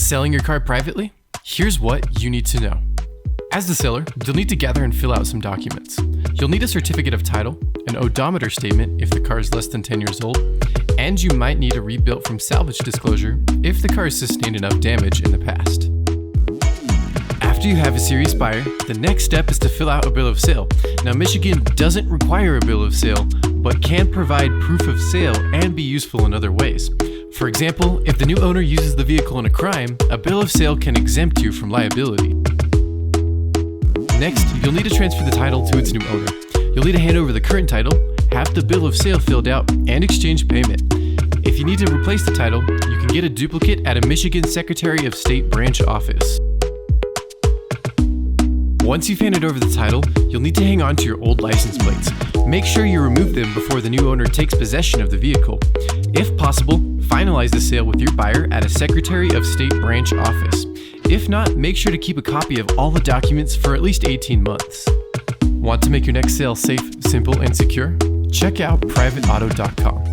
Selling your car privately? Here's what you need to know. As the seller, you'll need to gather and fill out some documents. You'll need a certificate of title, an odometer statement if the car is less than 10 years old, and you might need a rebuilt from salvage disclosure if the car has sustained enough damage in the past. After you have a serious buyer, the next step is to fill out a bill of sale. Now, Michigan doesn't require a bill of sale, but can provide proof of sale and be useful in other ways. For example, if the new owner uses the vehicle in a crime, a bill of sale can exempt you from liability. Next, you'll need to transfer the title to its new owner. You'll need to hand over the current title, have the bill of sale filled out, and exchange payment. If you need to replace the title, you can get a duplicate at a Michigan Secretary of State branch office. Once you've handed over the title, you'll need to hang on to your old license plates. Make sure you remove them before the new owner takes possession of the vehicle. If possible, finalize the sale with your buyer at a Secretary of State branch office. If not, make sure to keep a copy of all the documents for at least 18 months. Want to make your next sale safe, simple, and secure? Check out privateauto.com.